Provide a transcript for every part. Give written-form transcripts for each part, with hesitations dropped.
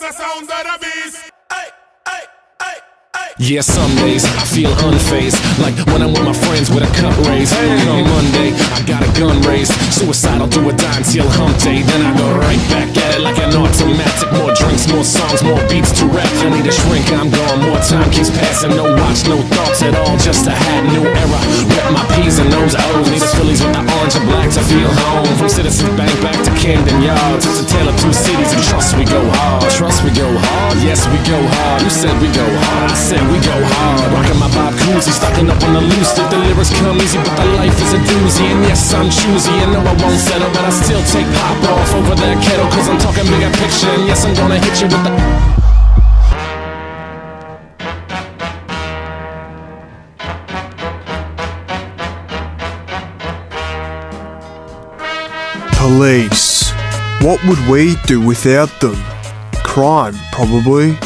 the sounds of the beast. Yeah, some days I feel unfazed, like when I'm with my friends with a cup raised. On Monday, I got a gun raised, suicidal do or die until hump day. Then I go right back at it like an automatic. More drinks, more songs, more beats to rap. I need a shrink, I'm gone, more time keeps passing. No watch, no thoughts at all, just a hat, new era. Rep my P's and those O's, need a Phillies with the orange and black to feel home. From Citizens Bank back to Camden Yards, it's a tale of two cities, and trust we go hard. Trust we go hard, yes we go hard. You said we go hard, I said we go hard. Rockin' my Bob Cousy, stocking up on the loose. The lyrics come easy, but the life is a doozy. And yes, I'm choosy, and no, I won't settle, but I still take pop off over that kettle, cause I'm talking bigger picture. And yes, I'm gonna hit you with the police. What would we do without them? Crime, probably.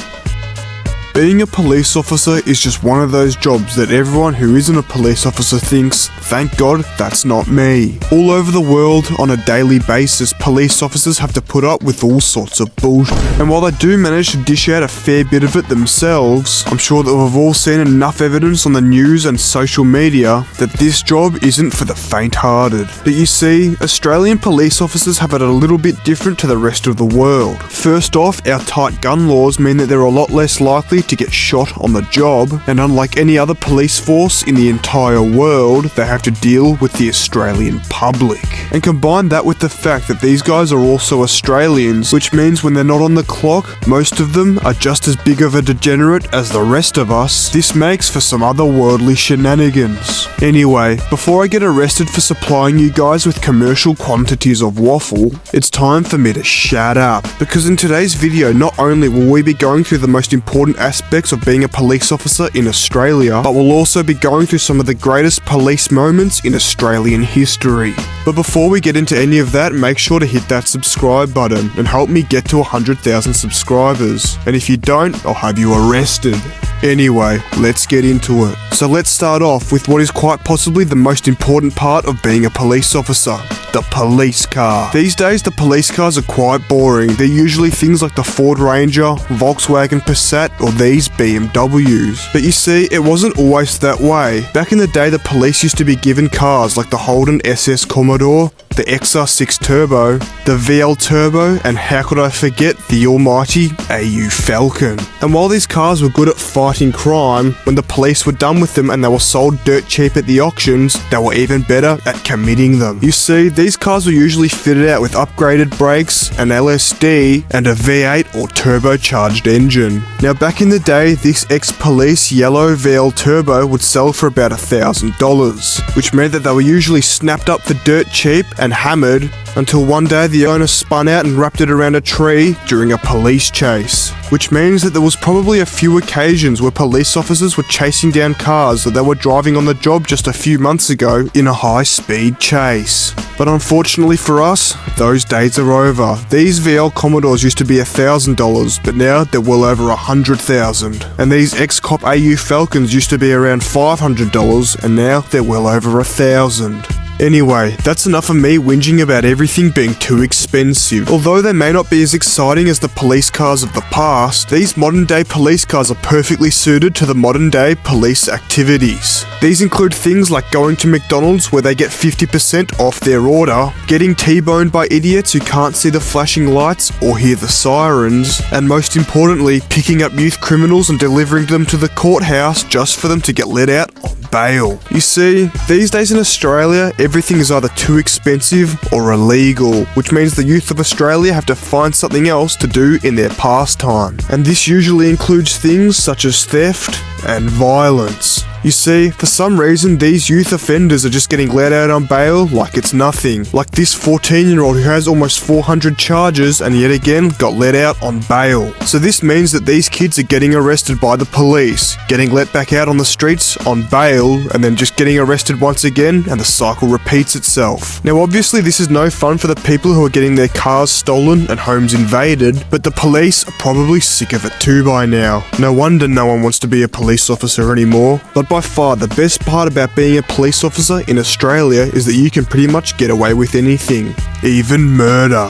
Being a police officer is just one of those jobs that everyone who isn't a police officer thinks, thank God that's not me. All over the world, on a daily basis, police officers have to put up with all sorts of bullshit. And while they do manage to dish out a fair bit of it themselves, I'm sure that we've all seen enough evidence on the news and social media that this job isn't for the faint-hearted. But you see, Australian police officers have it a little bit different to the rest of the world. First off, our tight gun laws mean that they're a lot less likely to get shot on the job, and unlike any other police force in the entire world, they have to deal with the Australian public. And combine that with the fact that these guys are also Australians, which means when they're not on the clock, most of them are just as big of a degenerate as the rest of us. This makes for some otherworldly shenanigans. Anyway, before I get arrested for supplying you guys with commercial quantities of waffle, it's time for me to shut up, because in today's video, not only will we be going through the most important aspects of being a police officer in Australia, but we'll also be going through some of the greatest police moments in Australian history. But before we get into any of that, make sure to hit that subscribe button and help me get to 100,000 subscribers. And if you don't, I'll have you arrested. Anyway, let's get into it. So let's start off with what is quite possibly the most important part of being a police officer. The police car. These days, the police cars are quite boring. They're usually things like the Ford Ranger, Volkswagen Passat, or these BMWs. But you see, it wasn't always that way. Back in the day, the police used to be given cars like the Holden SS Commodore, the XR6 Turbo, the VL Turbo, and how could I forget the almighty AU Falcon. And while these cars were good at fighting crime, when the police were done with them and they were sold dirt cheap at the auctions, they were even better at committing them. You see, these cars were usually fitted out with upgraded brakes, an LSD, and a V8 or turbocharged engine. Now back in the day, this ex-police yellow VL Turbo would sell for about $1,000, which meant that they were usually snapped up for dirt cheap and hammered until one day the owner spun out and wrapped it around a tree during a police chase. Which means that there was probably a few occasions where police officers were chasing down cars that they were driving on the job just a few months ago in a high-speed chase. But unfortunately for us, those days are over. These VL Commodores used to be $1,000, but now they're well over $100,000. And these ex-cop AU Falcons used to be around $500, and now they're well over $1,000. Anyway, that's enough of me whinging about everything being too expensive. Although they may not be as exciting as the police cars of the past, these modern day police cars are perfectly suited to the modern day police activities. These include things like going to McDonald's where they get 50% off their order, getting T-boned by idiots who can't see the flashing lights or hear the sirens, and most importantly, picking up youth criminals and delivering them to the courthouse just for them to get let out on bail. You see, these days in Australia, everything is either too expensive or illegal, which means the youth of Australia have to find something else to do in their pastime. And this usually includes things such as theft and violence. You see, for some reason, these youth offenders are just getting let out on bail like it's nothing. Like this 14-year-old who has almost 400 charges and yet again got let out on bail. So this means that these kids are getting arrested by the police, getting let back out on the streets on bail, and then just getting arrested once again, and the cycle repeats itself. Now obviously this is no fun for the people who are getting their cars stolen and homes invaded, but the police are probably sick of it too by now. No wonder no one wants to be a police officer anymore. But by far the best part about being a police officer in Australia is that you can pretty much get away with anything, even murder.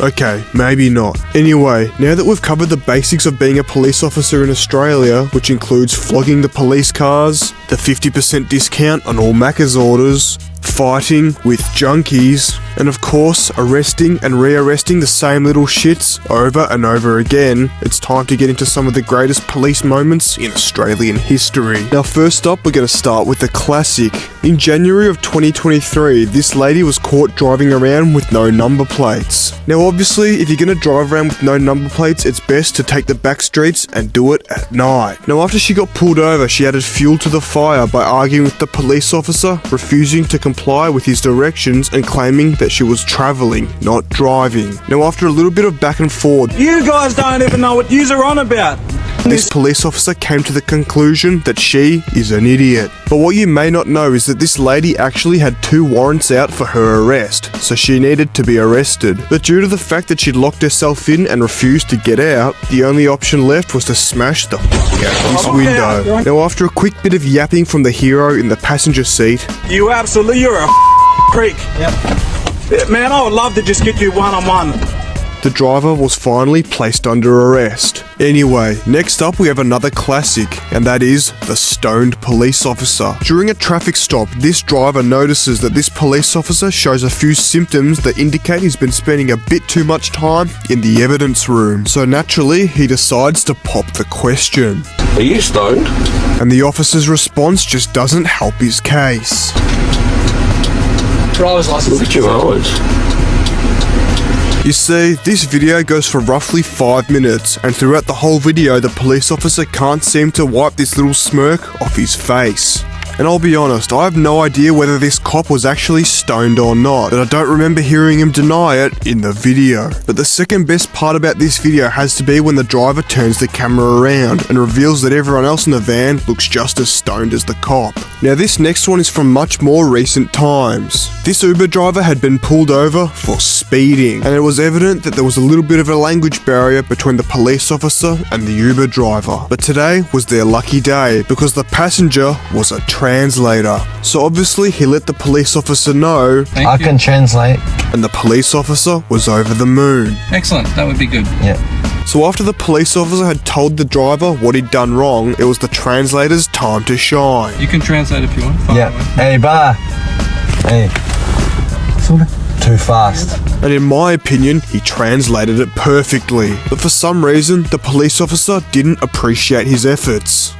Okay, maybe not. Anyway, now that we've covered the basics of being a police officer in Australia, which includes flogging the police cars, the 50% discount on all Macca's orders, fighting with junkies, and of course, arresting and re-arresting the same little shits over and over again, it's time to get into some of the greatest police moments in Australian history. Now first up, we're going to start with the classic. In January of 2023, this lady was caught driving around with no number plates. Now obviously, if you're going to drive around with no number plates, it's best to take the back streets and do it at night. Now after she got pulled over, she added fuel to the fire by arguing with the police officer, refusing to comply with his directions and claiming that she was travelling, not driving. Now after a little bit of back and forth, you guys don't even know what yous are on about. This police officer came to the conclusion that she is an idiot. But what you may not know is that this lady actually had 2 warrants out for her arrest, so she needed to be arrested. But due to the fact that she'd locked herself in and refused to get out, the only option left was to smash the fuck out this window. Now after a quick bit of yapping from the hero in the passenger seat, you're a prick. Yep. Man, I would love to just get you one-on-one. The driver was finally placed under arrest. Anyway, next up we have another classic, and that is the stoned police officer. During a traffic stop, this driver notices that this police officer shows a few symptoms that indicate he's been spending a bit too much time in the evidence room. So naturally, he decides to pop the question. Are you stoned? And the officer's response just doesn't help his case. Driver's license. Look at your eyes. You see, this video goes for roughly 5 minutes, and throughout the whole video the police officer can't seem to wipe this little smirk off his face. And I'll be honest, I have no idea whether this cop was actually stoned or not, but I don't remember hearing him deny it in the video. But the second best part about this video has to be when the driver turns the camera around and reveals that everyone else in the van looks just as stoned as the cop. Now this next one is from much more recent times. This Uber driver had been pulled over for speeding, and it was evident that there was a little bit of a language barrier between the police officer and the Uber driver. But today was their lucky day, because the passenger was a translator. So obviously he let the police officer know I can translate. and the police officer was over the moon. Excellent, that would be good. Yeah. So after the police officer had told the driver what he'd done wrong, it was the translator's time to shine. You can translate if you want. Fire Yeah. away. Hey, brother. Hey. Too fast. And in my opinion, he translated it perfectly. But for some reason, the police officer didn't appreciate his efforts.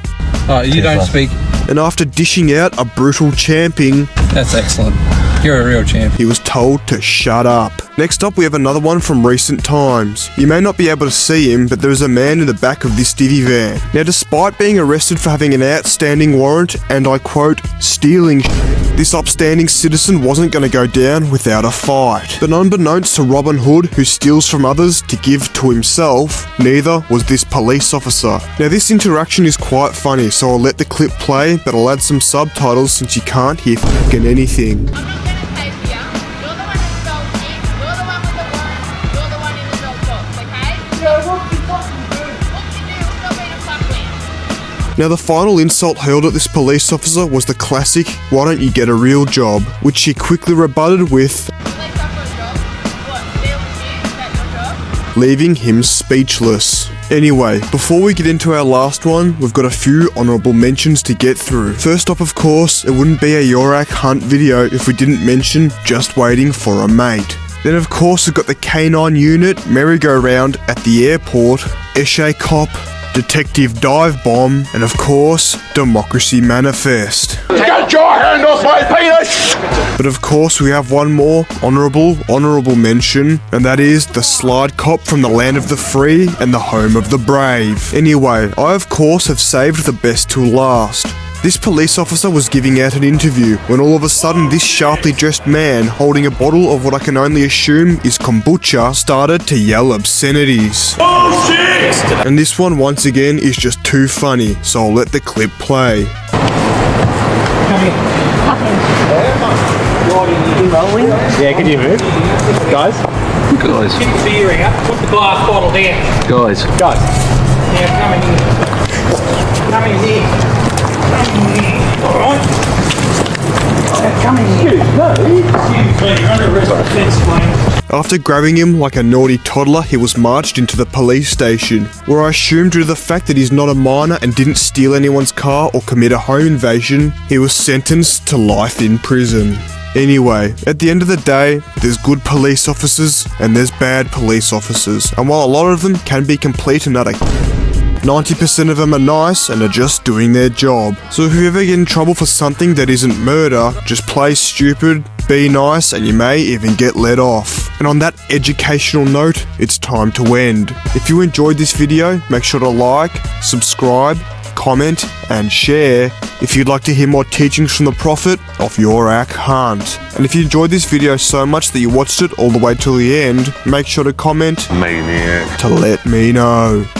You don't speak. And after dishing out a brutal champing, That's excellent. You're a real champ. he was told to shut up. Next up, we have another one from recent times. You may not be able to see him, but there is a man in the back of this Divy van. Now, despite being arrested for having an outstanding warrant, and I quote, stealing this upstanding citizen wasn't going to go down without a fight. But unbeknownst to Robin Hood, who steals from others to give to himself, neither was this police officer. Now, this interaction is quite funny, so I'll let the clip play, but I'll add some subtitles since you can't hear fucking anything. Now the final insult hurled at this police officer was the classic, "Why don't you get a real job?" which she quickly rebutted with, leaving him speechless. Anyway, before we get into our last one, we've got a few honourable mentions to get through. First up, of course, it wouldn't be a Yorak Hunt video if we didn't mention Just Waiting for a Mate. Then of course we've got the K9 unit, merry-go-round at the airport, Eshe Cop, Detective Dive Bomb, and of course, Democracy Manifest. Get your hand off my penis! But of course we have one more honourable mention, and that is the Slide Cop from the land of the free and the home of the brave. Anyway, I of course have saved the best till last. This police officer was giving out an interview when all of a sudden this sharply dressed man holding a bottle of what I can only assume is kombucha started to yell obscenities. Oh shit! And this one once again is just too funny, so I'll let the clip play. Yeah, can you move? Guys? Guys. Keep the earring up. Put the glass bottle down. Guys. Guys. Now come in here. Come in here. Alright. Come in here. No, excuse me, you're under arrest for defence claims. After grabbing him like a naughty toddler, he was marched into the police station, where I assume due to the fact that he's not a minor and didn't steal anyone's car or commit a home invasion, he was sentenced to life in prison. Anyway, at the end of the day, there's good police officers and there's bad police officers, and while a lot of them can be complete and utter 90% of them are nice and are just doing their job. So if you ever get in trouble for something that isn't murder, just play stupid, be nice, and you may even get let off. And on that educational note, it's time to end. If you enjoyed this video, make sure to like, subscribe, comment, and share if you'd like to hear more teachings from the Prophet of Yorak Hunt. And if you enjoyed this video so much that you watched it all the way till the end, make sure to comment Maniac. to let me know.